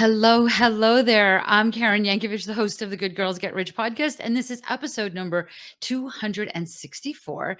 Hello, hello there. I'm Karen Yankovich, the host of the Good Girls Get Rich podcast, and this is episode number 264.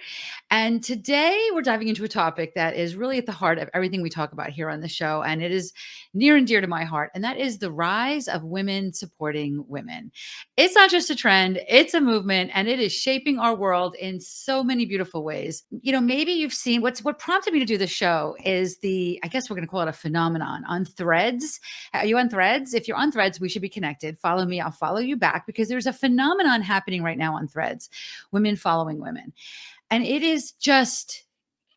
And today we're diving into a topic that is really at the heart of everything we talk about here on the show, and it is near and dear to my heart, and that is the rise of women supporting women. It's not just a trend, it's a movement, and it is shaping our world in so many beautiful ways. Maybe you've seen what prompted me to do the show is I guess we're going to call it a phenomenon on Threads. Are you on Threads? If you're on Threads, we should be connected. Follow me. I'll follow you back because there's a phenomenon happening right now on Threads, women following women. And it is just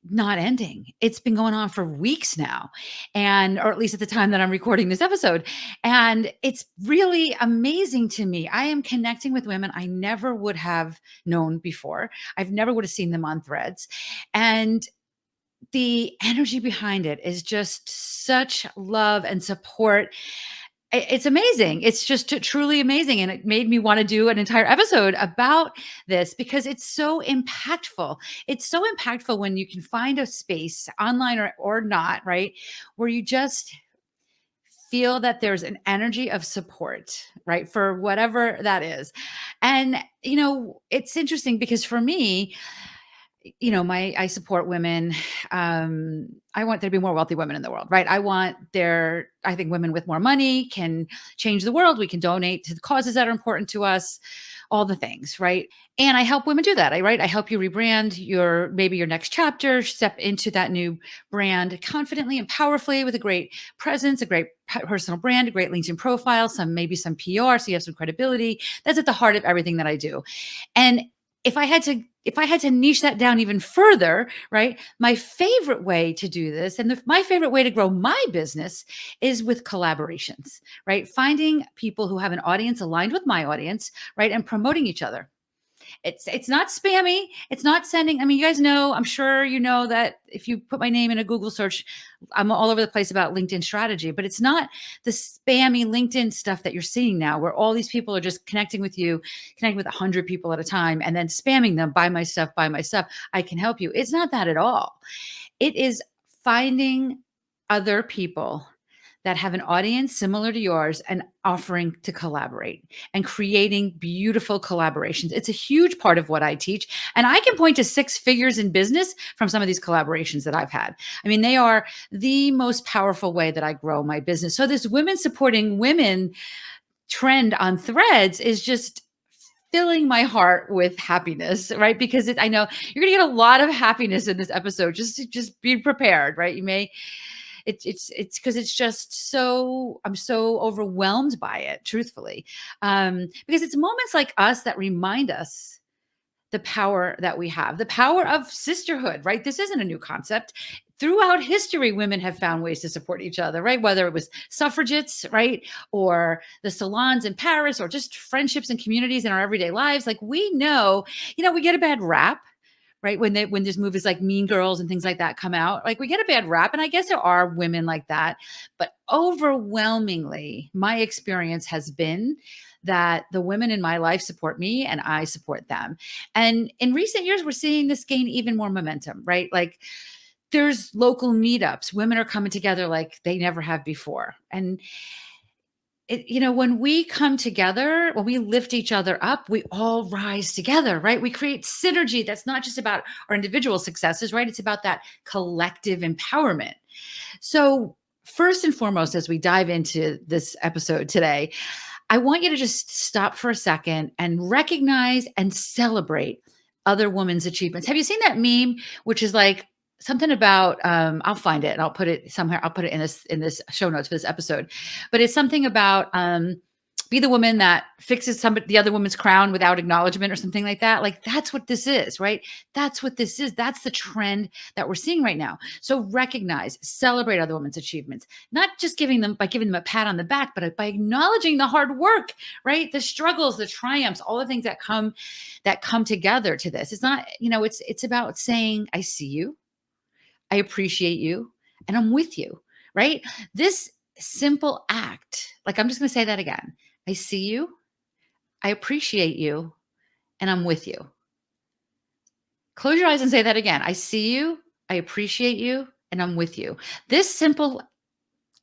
not ending. It's been going on for weeks now, or at least at the time that I'm recording this episode. And it's really amazing to me. I am connecting with women I never would have known before. I've never would have seen them on Threads. And the energy behind it is just such love and support. It's amazing. It's just truly amazing. And it made me want to do an entire episode about this because it's so impactful. It's so impactful when you can find a space online or not, right? Where you just feel that there's an energy of support, right? For whatever that is. And, it's interesting because for me, I support women. I want there to be more wealthy women in the world, right? I think women with more money can change the world. We can donate to the causes that are important to us, all the things, right? And I help women do that. I help you rebrand maybe your next chapter, step into that new brand confidently and powerfully with a great presence, a great personal brand, a great LinkedIn profile, maybe some PR, so you have some credibility. That's at the heart of everything that I do. And if I had to niche that down even further, right? My favorite way to do this and my favorite way to grow my business is with collaborations, right? Finding people who have an audience aligned with my audience, right? And promoting each other. It's not spammy. It's not sending. I mean, you guys know, I'm sure you know that if you put my name in a Google search, I'm all over the place about LinkedIn strategy, but it's not the spammy LinkedIn stuff that you're seeing now where all these people are just connecting with 100 people at a time and then spamming them, buy my stuff, I can help you. It's not that at all. It is finding other people that have an audience similar to yours and offering to collaborate and creating beautiful collaborations. It's a huge part of what I teach. And I can point to 6 figures in business from some of these collaborations that I've had. I mean, they are the most powerful way that I grow my business. So this women supporting women trend on Threads is just filling my heart with happiness, right? Because I know you're going to get a lot of happiness in this episode. Just be prepared, right? You may it's because it's just I'm so overwhelmed by it, truthfully, because it's moments like us that remind us the power that we have, the power of sisterhood, right? This isn't a new concept. Throughout history, women have found ways to support each other, right? Whether it was suffragettes, right? Or the salons in Paris, or just friendships and communities in our everyday lives. Like we know, we get a bad rap, right? When there's movies like Mean Girls and things like that come out, like we get a bad rap. And I guess there are women like that, but overwhelmingly, my experience has been that the women in my life support me and I support them. And in recent years, we're seeing this gain even more momentum, right? Like there's local meetups. Women are coming together like they never have before. And when we come together, when we lift each other up, we all rise together, right? We create synergy. That's not just about our individual successes, right? It's about that collective empowerment. So first and foremost, as we dive into this episode today, I want you to just stop for a second and recognize and celebrate other women's achievements. Have you seen that meme, which is like something about, I'll find it and I'll put it somewhere. I'll put it in this show notes for this episode, but it's something about, be the woman that fixes the other woman's crown without acknowledgement or something like that. Like that's what this is, right? That's what this is. That's the trend that we're seeing right now. So recognize, celebrate other women's achievements, not just giving them a pat on the back, but by acknowledging the hard work, right? The struggles, the triumphs, all the things that come together to this. It's not, it's about saying, I see you, I appreciate you, and I'm with you, right? This simple act, like I'm just going to say that again. I see you, I appreciate you, and I'm with you. Close your eyes and say that again. I see you, I appreciate you, and I'm with you. This simple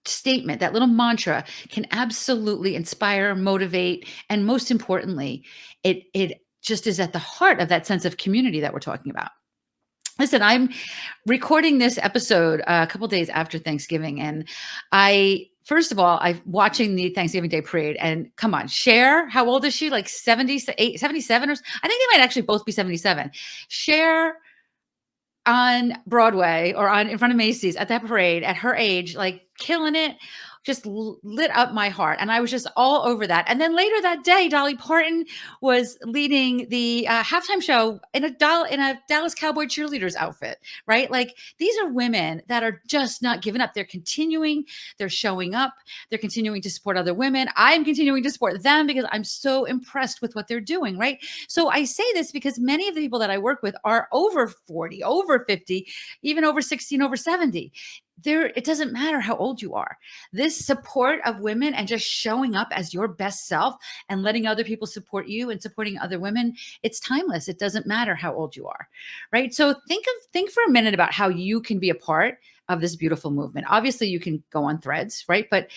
statement, that little mantra can absolutely inspire, motivate, and most importantly, it just is at the heart of that sense of community that we're talking about. Listen, I'm recording this episode a couple days after Thanksgiving, and I first of all, I'm watching the Thanksgiving Day parade, and come on, Cher, how old is she? Like 78, 77, or I think they might actually both be 77. Cher on Broadway or on in front of Macy's at that parade at her age, like killing it, just lit up my heart. And I was just all over that. And then later that day, Dolly Parton was leading the halftime show in a Dallas Cowboy cheerleaders outfit, right? Like these are women that are just not giving up. They're continuing, they're showing up, they're continuing to support other women. I'm continuing to support them because I'm so impressed with what they're doing, right? So I say this because many of the people that I work with are over 40, over 50, even over 60 and over 70. It doesn't matter how old you are. This support of women and just showing up as your best self and letting other people support you and supporting other women, it's timeless. It doesn't matter how old you are, right? So think for a minute about how you can be a part of this beautiful movement. Obviously, you can go on Threads, right? But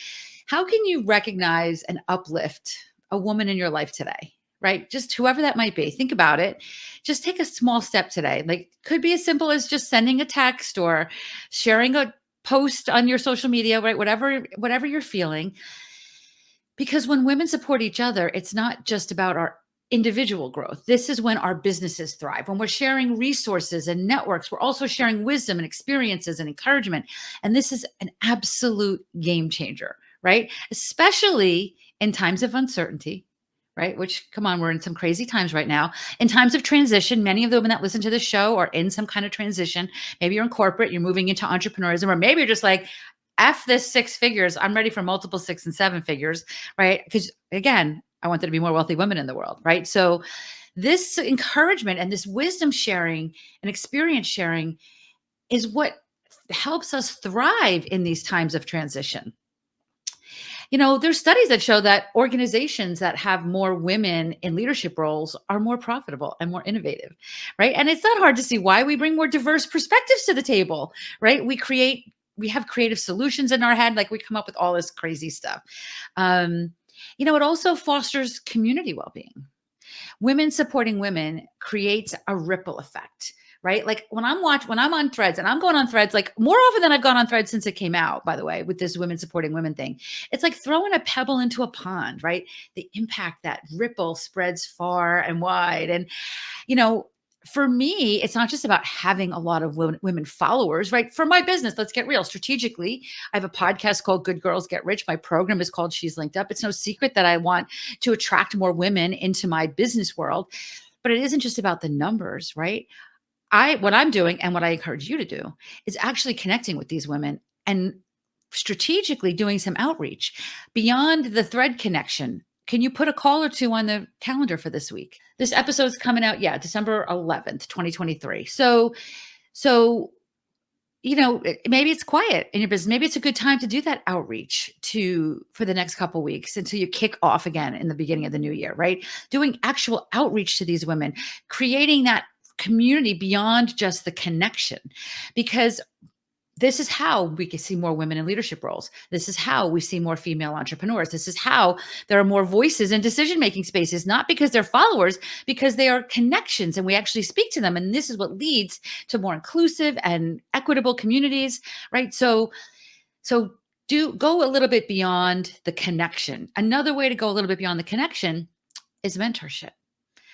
how can you recognize and uplift a woman in your life today? Right? Just whoever that might be. Think about it. Just take a small step today. Like could be as simple as just sending a text or sharing a post on your social media, right? Whatever you're feeling. Because when women support each other, it's not just about our individual growth. This is when our businesses thrive. When we're sharing resources and networks, we're also sharing wisdom and experiences and encouragement. And this is an absolute game changer, right? Especially in times of uncertainty, right? Which, come on, we're in some crazy times right now. In times of transition, many of the women that listen to the show are in some kind of transition. Maybe you're in corporate, you're moving into entrepreneurism, or maybe you're just like, F this six figures. I'm ready for multiple six and seven figures, right? Because again, I want there to be more wealthy women in the world, right? So this encouragement and this wisdom sharing and experience sharing is what helps us thrive in these times of transition. You know, there's studies that show that organizations that have more women in leadership roles are more profitable and more innovative, right? And it's not hard to see why. We bring more diverse perspectives to the table, right? We have creative solutions in our head, like we come up with all this crazy stuff. It also fosters community well-being. Women supporting women creates a ripple effect, right? Like when I'm on Threads, and I'm going on Threads like more often than I've gone on Threads since it came out, by the way, with this women supporting women thing. It's like throwing a pebble into a pond, right? The impact, that ripple spreads far and wide. And for me, it's not just about having a lot of women followers, right? For my business, let's get real. Strategically, I have a podcast called Good Girls Get Rich. My program is called She's Linked Up. It's no secret that I want to attract more women into my business world, but it isn't just about the numbers, right? What I'm doing and what I encourage you to do is actually connecting with these women and strategically doing some outreach beyond the thread connection. Can you put a call or two on the calendar for this week? This episode's coming out, December 11th, 2023. So, maybe it's quiet in your business. Maybe it's a good time to do that outreach for the next couple weeks until you kick off again in the beginning of the new year, right? Doing actual outreach to these women, creating that community beyond just the connection, because this is how we can see more women in leadership roles. This is how we see more female entrepreneurs. This is how there are more voices in decision-making spaces, not because they're followers, because they are connections and we actually speak to them. And this is what leads to more inclusive and equitable communities, right? So do go a little bit beyond the connection. Another way to go a little bit beyond the connection is mentorship,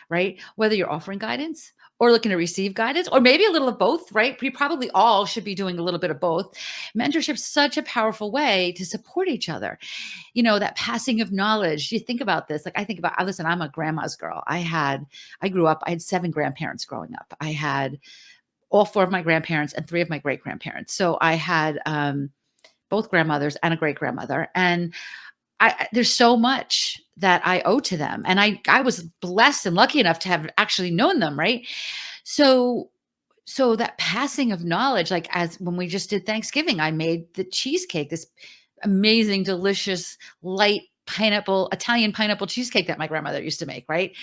right? Whether you're offering guidance or looking to receive guidance, or maybe a little of both, right? We probably all should be doing a little bit of both. Mentorship is such a powerful way to support each other. That passing of knowledge. You think about this. Like I think about, listen, I'm a grandma's girl. I grew up, I had 7 grandparents growing up. I had all 4 of my grandparents and 3 of my great grandparents. So I had both grandmothers and a great grandmother. And there's so much that I owe to them. And I was blessed and lucky enough to have actually known them, right? So that passing of knowledge, like as when we just did Thanksgiving, I made the cheesecake, this amazing, delicious, light Italian pineapple cheesecake that my grandmother used to make, right?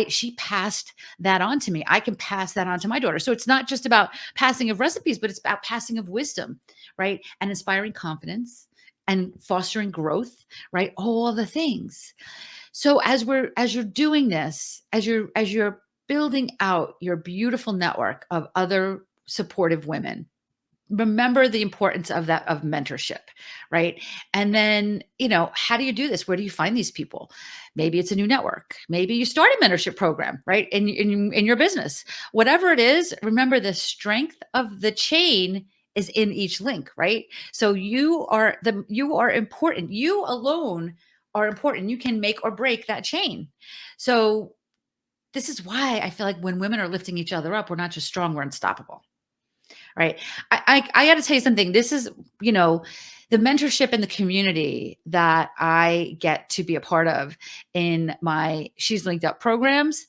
She passed that on to me. I can pass that on to my daughter. So it's not just about passing of recipes, but it's about passing of wisdom, right? And inspiring confidence and fostering growth, right? All the things. So as you're doing this, as you're building out your beautiful network of other supportive women, remember the importance of that, of mentorship, right? And then, how do you do this? Where do you find these people? Maybe it's a new network, maybe you start a mentorship program, right, in your business. Whatever it is, remember the strength of the chain is in each link, right? So you are important, you alone are important, you can make or break that chain. So this is why I feel like when women are lifting each other up, we're not just strong, we're unstoppable. Right. I got to tell you something. This is, the mentorship and the community that I get to be a part of in my She's Linked Up programs.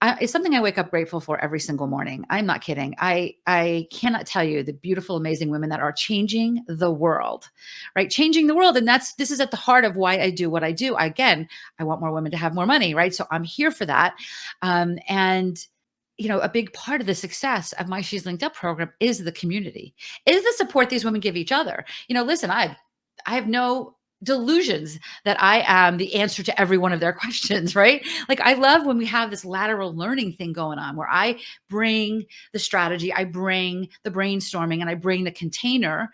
It's something I wake up grateful for every single morning. I'm not kidding. I cannot tell you the beautiful, amazing women that are changing the world, right? Changing the world, and this is at the heart of why I do what I do. Again, I want more women to have more money, right? So I'm here for that, and a big part of the success of my She's Linked Up program is the community, is the support these women give each other. Listen, I have no delusions that I am the answer to every one of their questions, right? Like I love when we have this lateral learning thing going on where I bring the strategy, I bring the brainstorming, and I bring the container,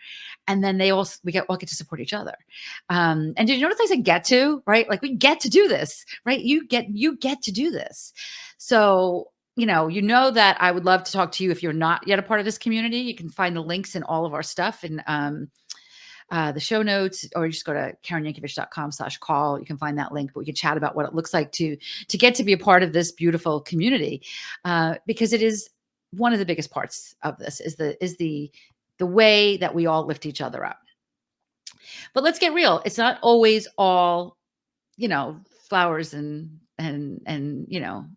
and then we all get to support each other. And did you notice I said get to, right? Like we get to do this, right? You get to do this. So that I would love to talk to you. If you're not yet a part of this community, you can find the links in all of our stuff in the show notes, or you just go to KarenYankovich.com/call. You can find that link, but we can chat about what it looks like to get to be a part of this beautiful community, because it is one of the biggest parts of this is the way that we all lift each other up. But let's get real. It's not always all, flowers and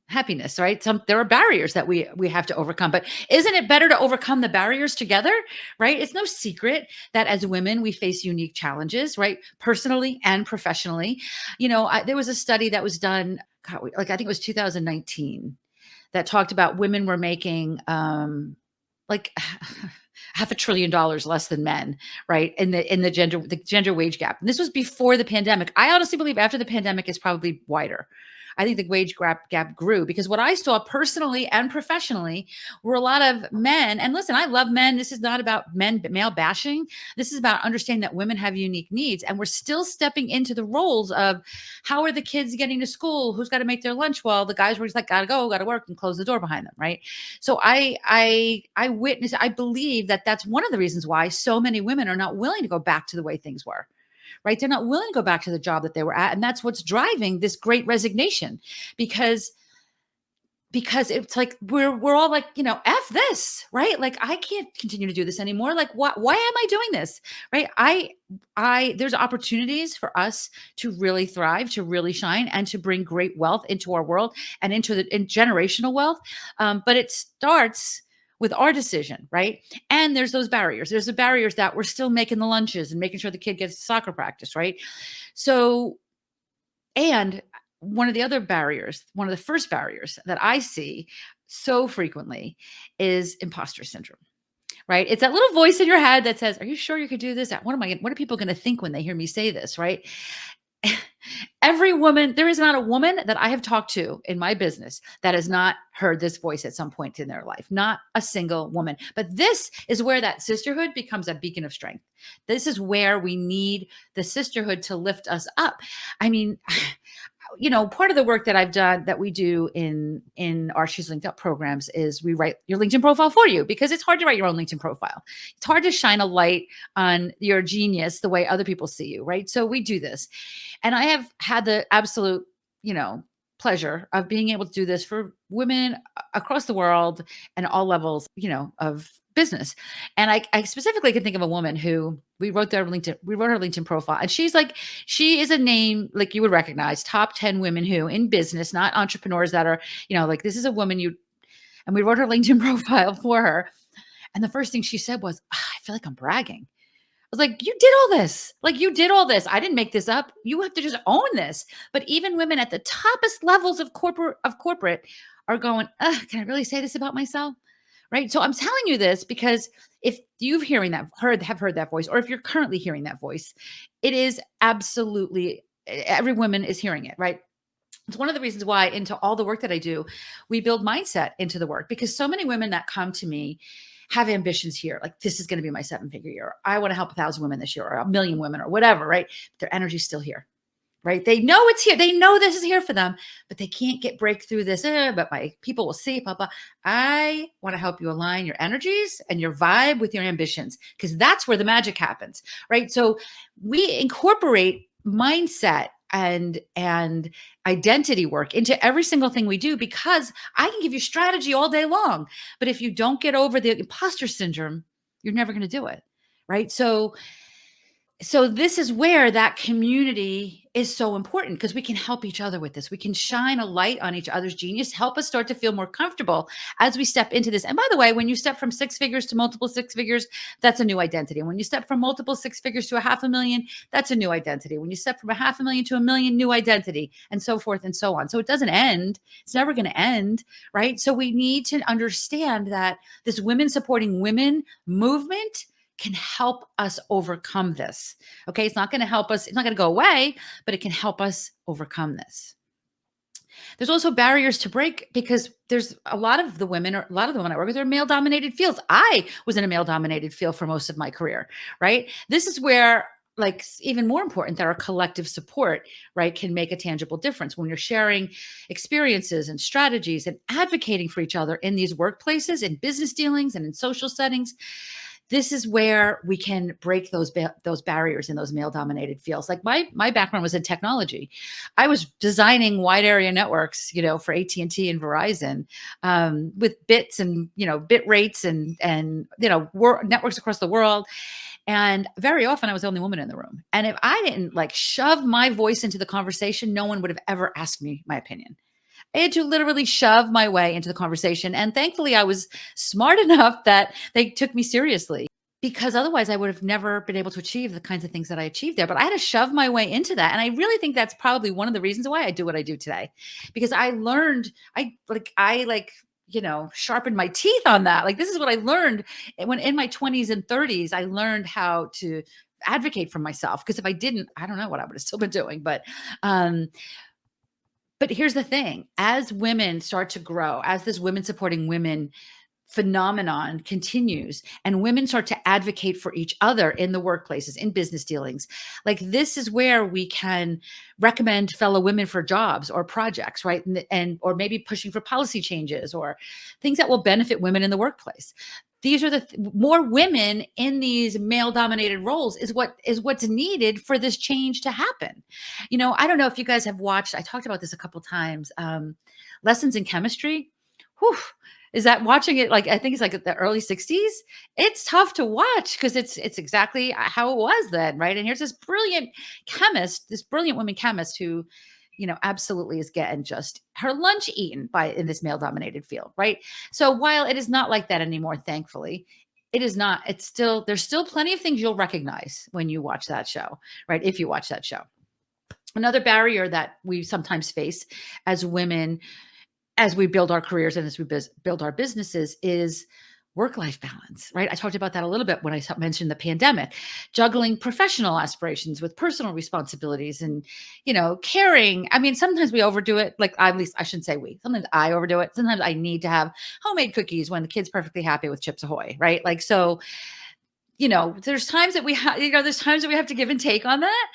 happiness, right? There are barriers that we have to overcome, but isn't it better to overcome the barriers together, right? It's no secret that as women we face unique challenges, right? Personally and professionally. There was a study that was done, God, like I think it was 2019, that talked about women were making like half $1 trillion less than men, right? In the gender wage gap. And this was before the pandemic. I honestly believe after the pandemic is probably wider. I think the wage gap grew because what I saw personally and professionally were a lot of men. And listen, I love men. This is not about male bashing. This is about understanding that women have unique needs, and we're still stepping into the roles of how are the kids getting to school? Who's got to make their lunch? Well, the guys were just like, gotta go, gotta work, and close the door behind them, right? So I believe that that's one of the reasons why so many women are not willing to go back to the way things were, right? They're not willing to go back to the job that they were at. And that's what's driving this great resignation, because it's like we're all like, F this, right? Like I can't continue to do this anymore. Like why am I doing this? Right? I there's opportunities for us to really thrive, to really shine, and to bring great wealth into our world and in generational wealth. But it starts with our decision, right? And there's those barriers. There's the barriers that we're still making the lunches and making sure the kid gets soccer practice, right? So, and one of the other barriers, one of the first barriers that I see so frequently is imposter syndrome, right? It's that little voice in your head that says, "Are you sure you could do this? What are people going to think when they hear me say this?" Right? Every woman, there is not a woman that I have talked to in my business that has not heard this voice at some point in their life. Not a single woman. But this is where that sisterhood becomes a beacon of strength. This is where we need the sisterhood to lift us up. I mean, part of the work that I've done, that we do in our She's Linked Up programs, is we write your LinkedIn profile for you, because it's hard to write your own LinkedIn profile. It's hard to shine a light on your genius the way other people see you, right? So we do this. And I have had the absolute, pleasure of being able to do this for women across the world and all levels, of business. And I specifically can think of a woman who we wrote her LinkedIn profile, and she is a name like you would recognize, top 10 women who in business, not entrepreneurs that are, like this is a woman and we wrote her LinkedIn profile for her. And the first thing she said was, I feel like I'm bragging. I was like, you did all this. Like you did all this. I didn't make this up. You have to just own this. But even women at the toppest levels of corporate are going, can I really say this about myself? right? So I'm telling you this because if you've hearing that have heard that voice, or if you're currently hearing that voice, it is absolutely every woman is hearing it, right? It's one of the reasons why into all the work that I do, we build mindset into the work because so many women that come to me have ambitions here. Like this is going to be my 7-figure year. I want to help 1,000 women this year or 1,000,000 women or whatever, right? But their energy's still here, right? They know it's here. They know this is here for them, but they can't get breakthrough this. But my people will see, blah, blah. I want to help you align your energies and your vibe with your ambitions because that's where the magic happens, right? So we incorporate mindset and identity work into every single thing we do because I can give you strategy all day long, but if you don't get over the imposter syndrome, you're never going to do it, right? So this is where that community is so important because we can help each other with this. We can shine a light on each other's genius, help us start to feel more comfortable as we step into this. And by the way, when you step from 6 figures to multiple 6 figures, that's a new identity. And when you step from multiple 6 figures to a 500,000, that's a new identity. When you step from a 500,000 to 1,000,000, new identity, and so forth and so on. So it doesn't end. It's never going to end, right? So we need to understand that this women supporting women movement can help us overcome this. Okay. It's not going to help us. It's not going to go away, but it can help us overcome this. There's also barriers to break because there's a lot of the women, or a lot of the women I work with are male dominated fields. I was in a male dominated field for most of my career, right? This is where like even more important that our collective support, right, can make a tangible difference when you're sharing experiences and strategies and advocating for each other in these workplaces, in business dealings and in social settings. This is where we can break those barriers in those male dominated fields. Like my background was in technology. I was designing wide area networks, for AT&T and Verizon, with bits and bit rates and networks across the world. And very often I was the only woman in the room. And if I didn't like shove my voice into the conversation, no one would have ever asked me my opinion. I had to literally shove my way into the conversation. And thankfully, I was smart enough that they took me seriously because otherwise I would have never been able to achieve the kinds of things that I achieved there. But I had to shove my way into that. And I really think that's probably one of the reasons why I do what I do today, because I learned, sharpened my teeth on that. Like, this is what I learned when in my 20s and 30s, I learned how to advocate for myself. Because if I didn't, I don't know what I would have still been doing. But here's the thing, as women start to grow, as this women supporting women phenomenon continues and women start to advocate for each other in the workplaces, in business dealings, like this is where we can recommend fellow women for jobs or projects, right? And or maybe pushing for policy changes or things that will benefit women in the workplace. These are more women in these male dominated roles is what's needed for this change to happen. I don't know if you guys have watched, I talked about this a couple times, Lessons in Chemistry. Whew, is that watching it, like, I think it's like the early 60s. It's tough to watch because it's exactly how it was then, right? And here's this brilliant chemist, this brilliant woman chemist who, absolutely is getting just her lunch eaten in this male dominated field, right? So while it is not like that anymore, thankfully, it is not, there's still plenty of things you'll recognize when you watch that show, right? If you watch that show. Another barrier that we sometimes face as women, as we build our careers and as we build our businesses, is work-life balance, right? I talked about that a little bit when I mentioned the pandemic, juggling professional aspirations with personal responsibilities and, caring. I mean, sometimes we overdo it. Like, at least I shouldn't say we, sometimes I overdo it. Sometimes I need to have homemade cookies when the kid's perfectly happy with Chips Ahoy, right? Like, so, there's times that there's times that we have to give and take on that.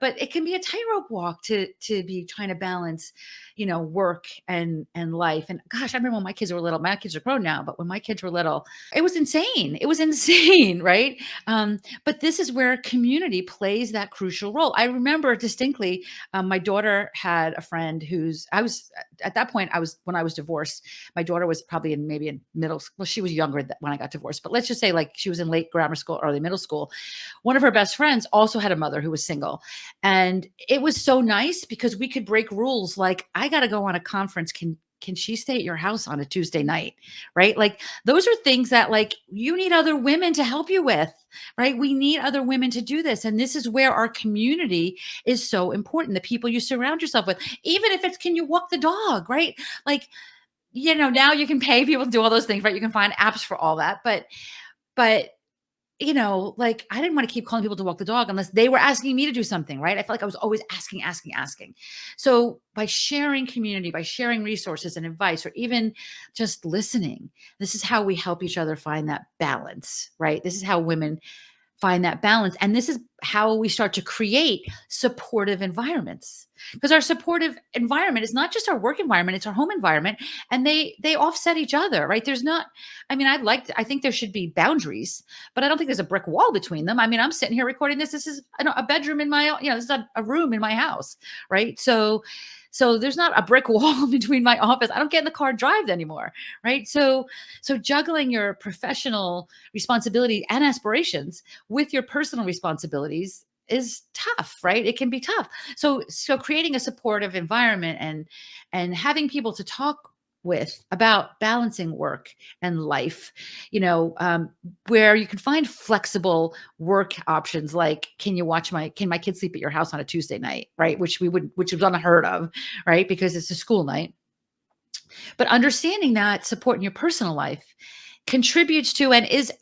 But it can be a tightrope walk to be trying to balance, work and life. And gosh, I remember when my kids were little. My kids are grown now, but when my kids were little, it was insane. It was insane, right? But this is where community plays that crucial role. I remember distinctly, my daughter had a friend at that point, when I was divorced, my daughter was probably maybe in middle school. Well, she was younger when I got divorced, but let's just say like she was in late grammar school, early middle school. One of her best friends also had a mother who was single. And it was so nice because we could break rules. Like, I got to go on a conference. Can she stay at your house on a Tuesday night? Right? Like, those are things that like you need other women to help you with, right? We need other women to do this. And this is where our community is so important. The people you surround yourself with, even if it's, can you walk the dog, right? Like, now you can pay people to do all those things, right? You can find apps for all that. But like I didn't want to keep calling people to walk the dog unless they were asking me to do something, right? I felt like I was always asking, asking, asking. So by sharing community, by sharing resources and advice, or even just listening, this is how we help each other find that balance, right? This is how women find that balance. And this is how we start to create supportive environments. Because our supportive environment is not just our work environment, it's our home environment. And they offset each other, right? There's not, I mean, I think there should be boundaries, but I don't think there's a brick wall between them. I mean, I'm sitting here recording this. This is a bedroom in my, this is a room in my house, right? So there's not a brick wall between my office. I don't get in the car and drive anymore, right? So juggling your professional responsibility and aspirations with your personal responsibilities is tough, right? It can be tough. So creating a supportive environment and having people to talk with about balancing work and life, where you can find flexible work options, like can my kids sleep at your house on a Tuesday night, right? Which was unheard of, right? Because it's a school night. But understanding that support in your personal life contributes to and is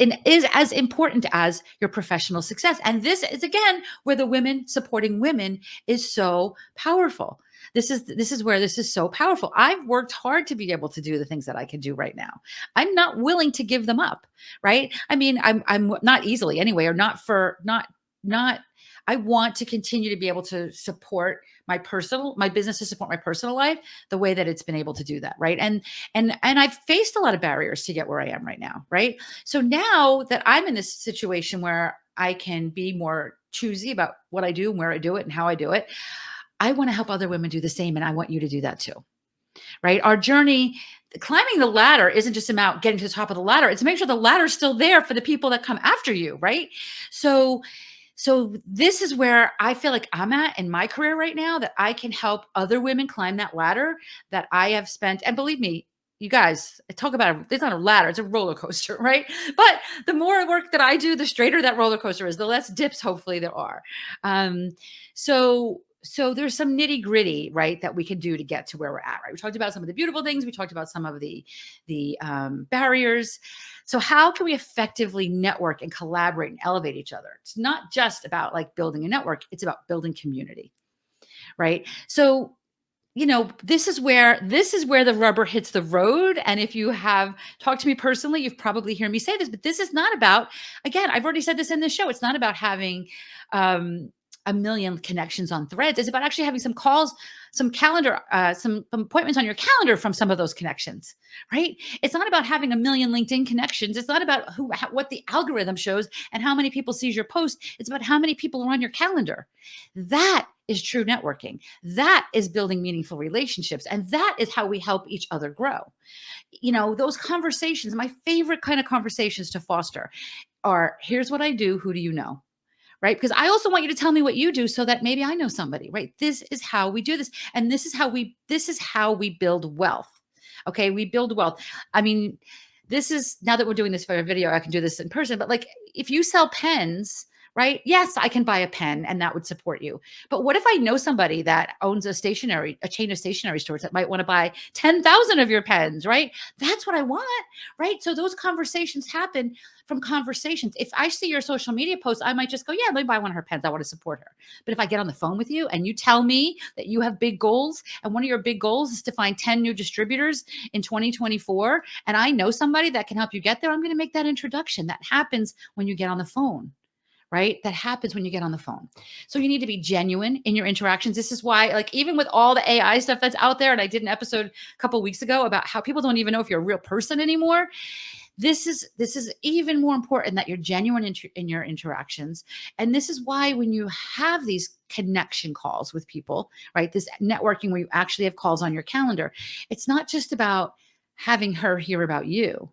as important as your professional success. And this is again where the women supporting women is so powerful. This is where this is so powerful. I've worked hard to be able to do the things that I can do right now. I'm not willing to give them up, right? I mean, I'm not easily anyway, or not I want to continue to be able to support my business, to support my personal life the way that it's been able to do that, right? And I've faced a lot of barriers to get where I am right now, right? So now that I'm in this situation where I can be more choosy about what I do and where I do it and how I do it, I want to help other women do the same, and I want you to do that too, right? Our journey, climbing the ladder, isn't just about getting to the top of the ladder. It's to make sure the ladder's still there for the people that come after you, right? So this is where I feel like I'm at in my career right now, that I can help other women climb that ladder that I have spent. And believe me, you guys, I talk about it, it's not a ladder, it's a roller coaster, right? But the more work that I do, the straighter that roller coaster is, the less dips hopefully there are. Um, so there's some nitty gritty, right, that we can do to get to where we're at, right? We talked about some of the beautiful things. We talked about some of the barriers. So how can we effectively network and collaborate and elevate each other? It's not just about like building a network. It's about building community, right? So this is where the rubber hits the road. And if you have talked to me personally, you've probably heard me say this, but this is not about, again, I've already said this in the show. It's not about having a million connections on Threads. It's about actually having some calls, some calendar, some appointments on your calendar from some of those connections, right? It's not about having a million LinkedIn connections. It's not about what the algorithm shows and how many people sees your post. It's about how many people are on your calendar. That is true networking. That is building meaningful relationships. And that is how we help each other grow. Those conversations, my favorite kind of conversations to foster are, here's what I do. Who do you know? Right? Because I also want you to tell me what you do so that maybe I know somebody, right? This is how we do this. And this is how we build wealth. Okay. We build wealth. I mean, this is, now that we're doing this for a video, I can do this in person, but like if you sell pens, right? Yes, I can buy a pen and that would support you. But what if I know somebody that owns a chain of stationery stores that might want to buy 10,000 of your pens, right? That's what I want, right? So those conversations happen from conversations. If I see your social media posts, I might just go, yeah, let me buy one of her pens. I want to support her. But if I get on the phone with you and you tell me that you have big goals, and one of your big goals is to find 10 new distributors in 2024, and I know somebody that can help you get there, I'm going to make that introduction. That happens when you get on the phone. Right? That happens when you get on the phone. So you need to be genuine in your interactions. This is why, like, even with all the AI stuff that's out there, and I did an episode a couple of weeks ago about how people don't even know if you're a real person anymore. This is even more important, that you're genuine in your interactions. And this is why when you have these connection calls with people, right? This networking where you actually have calls on your calendar, it's not just about having her hear about you.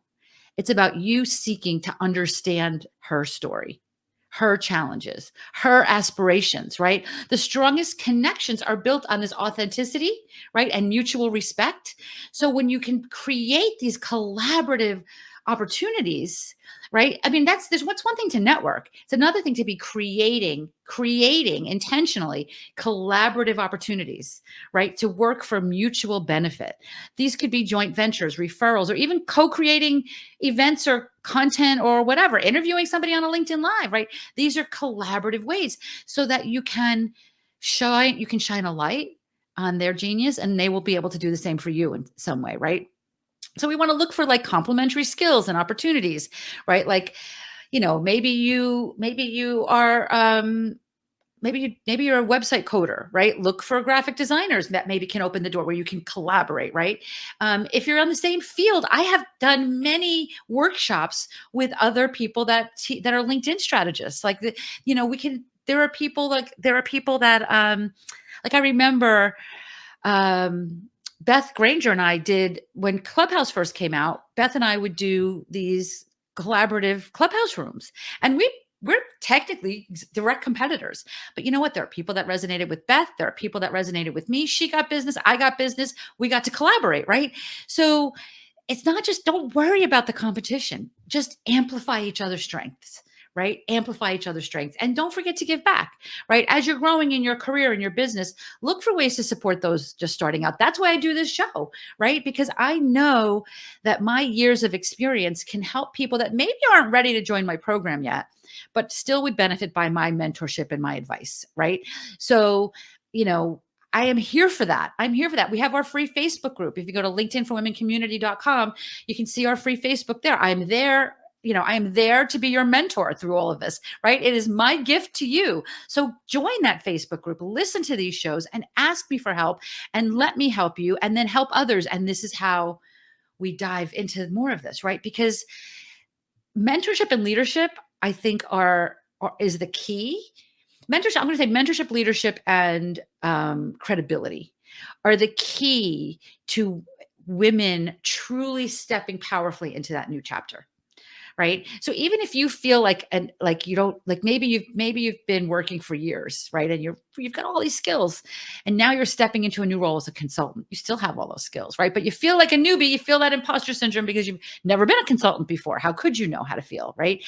It's about you seeking to understand her story, her challenges, her aspirations, right? The strongest connections are built on this authenticity, right? And mutual respect. So when you can create these collaborative opportunities, right? I mean, there's what's one thing to network. It's another thing to be creating intentionally collaborative opportunities, right? To work for mutual benefit. These could be joint ventures, referrals, or even co-creating events or content or whatever, interviewing somebody on a LinkedIn Live, right? These are collaborative ways so that you can shine a light on their genius and they will be able to do the same for you in some way, right? So we want to look for like complementary skills and opportunities, right? Like, maybe you are maybe you're a website coder, right? Look for graphic designers that maybe can open the door where you can collaborate, right? If you're on the same field, I have done many workshops with other people that are LinkedIn strategists. Like we can. There are people that like I remember Beth Granger and I did when Clubhouse first came out. Beth and I would do these collaborative Clubhouse rooms, and we're technically direct competitors. But you know what? There are people that resonated with Beth. There are people that resonated with me. She got business. I got business. We got to collaborate, right? So it's not just don't worry about the competition. Just amplify each other's strengths, right? Amplify each other's strengths. And don't forget to give back, right? As you're growing in your career and your business, look for ways to support those just starting out. That's why I do this show, right? Because I know that my years of experience can help people that maybe aren't ready to join my program yet, but still would benefit by my mentorship and my advice, right? So, I am here for that. I'm here for that. We have our free Facebook group. If you go to linkedinforwomencommunity.com, you can see our free Facebook there. I'm there. I am there to be your mentor through all of this, right? It is my gift to you. So join that Facebook group, listen to these shows and ask me for help and let me help you and then help others. And this is how we dive into more of this, right? Because mentorship and leadership, I think is the key. Mentorship, I'm going to say mentorship, leadership, and credibility are the key to women truly stepping powerfully into that new chapter. Right. So even if you feel like you don't like maybe you've been working for years, right? And you've got all these skills and now you're stepping into a new role as a consultant. You still have all those skills, right? But you feel like a newbie, you feel that imposter syndrome because you've never been a consultant before. How could you know how to feel, right?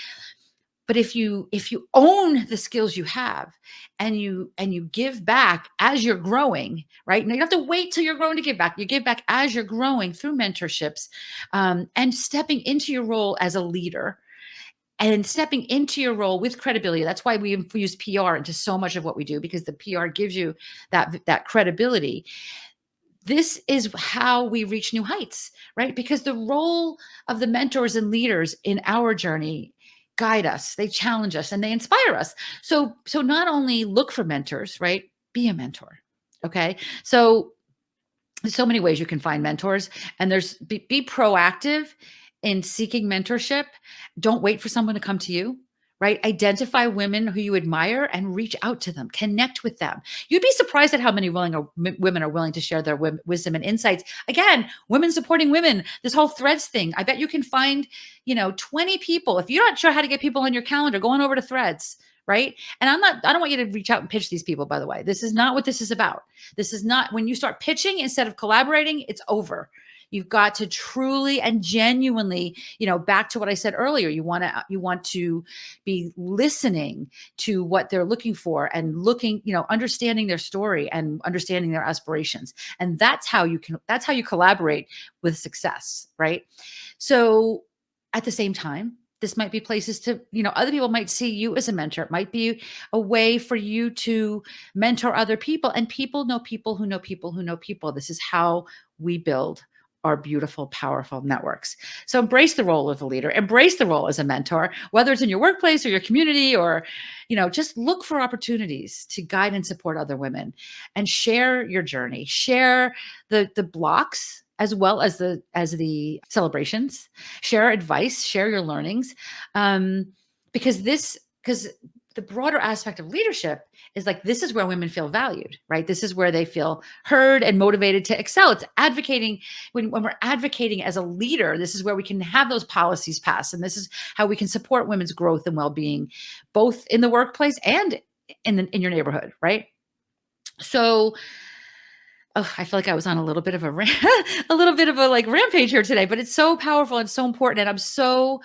But if you own the skills you have and you give back as you're growing, right? Now you don't have to wait till you're growing to give back. You give back as you're growing through mentorships and stepping into your role as a leader and stepping into your role with credibility. That's why we infuse PR into so much of what we do, because the PR gives you that credibility. This is how we reach new heights, right? Because the role of the mentors and leaders in our journey guide us, they challenge us, and they inspire us. So not only look for mentors, right? Be a mentor. Okay. So there's so many ways you can find mentors, and be proactive in seeking mentorship. Don't wait for someone to come to you, right? Identify women who you admire and reach out to them, connect with them. You'd be surprised at how many women are willing to share their wisdom and insights. Again, women supporting women, this whole Threads thing. I bet you can find, 20 people. If you're not sure how to get people on your calendar, go on over to Threads. Right. And I don't want you to reach out and pitch these people, by the way. This is not what this is about. This is not when you start pitching instead of collaborating, it's over. You've got to truly and genuinely, back to what I said earlier, you want to be listening to what they're looking for and understanding their story and understanding their aspirations. And that's how you collaborate with success. Right. So at the same time, this might be places to, other people might see you as a mentor. It might be a way for you to mentor other people, and people know people who know people who know people. This is how we build our beautiful, powerful networks. So embrace the role of a leader, embrace the role as a mentor, whether it's in your workplace or your community, or, just look for opportunities to guide and support other women and share your journey, share the blocks as well as the celebrations, share advice, share your learnings. Because the broader aspect of leadership is like, this is where women feel valued, right? This is where they feel heard and motivated to excel. It's advocating. When we're advocating as a leader, this is where we can have those policies passed. And this is how we can support women's growth and well-being, both in the workplace and in your neighborhood, right? So Oh, I feel like I was on a little bit of a a little bit of a like rampage here today, but it's so powerful and so important. And I'm so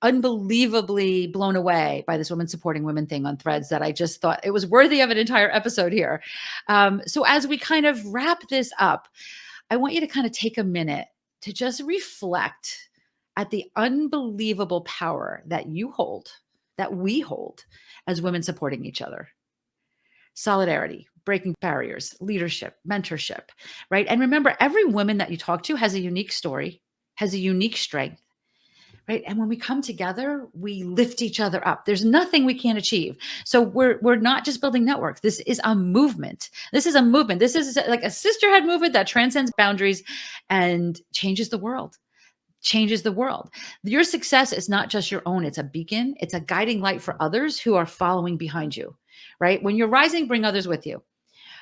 unbelievably blown away by this women supporting women thing on Threads that I just thought it was worthy of an entire episode here. So as we kind of wrap this up, I want you to kind of take a minute to just reflect at the unbelievable power that you hold, that we hold as women supporting each other. Solidarity, breaking barriers, leadership, mentorship, right? And remember, every woman that you talk to has a unique story, has a unique strength, right? And when we come together, we lift each other up. There's nothing we can't achieve. So we're not just building networks. This is a movement. This is a movement. This is like a sisterhood movement that transcends boundaries and changes the world. Changes the world. Your success is not just your own, it's a beacon, it's a guiding light for others who are following behind you, right? When you're rising, bring others with you.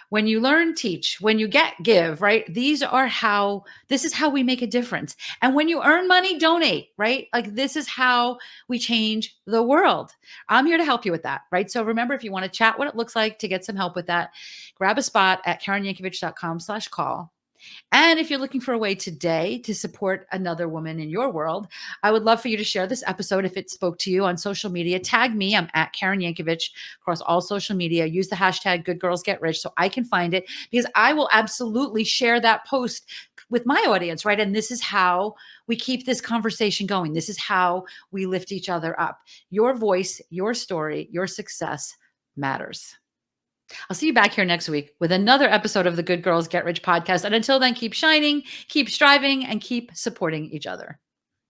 When you learn, teach. When you get, give, right? This is how we make a difference. And when you earn money, donate, right? Like this is how we change the world. I'm here to help you with that, right? So remember, if you want to chat what it looks like to get some help with that, grab a spot at KarenYankovich.com/call. And if you're looking for a way today to support another woman in your world, I would love for you to share this episode if it spoke to you on social media. Tag me. I'm at Karen Yankovich across all social media. Use the hashtag Good Girls Get Rich so I can find it because I will absolutely share that post with my audience, right? And this is how we keep this conversation going. This is how we lift each other up. Your voice, your story, your success matters. I'll see you back here next week with another episode of the Good Girls Get Rich podcast. And until then, keep shining, keep striving, and keep supporting each other.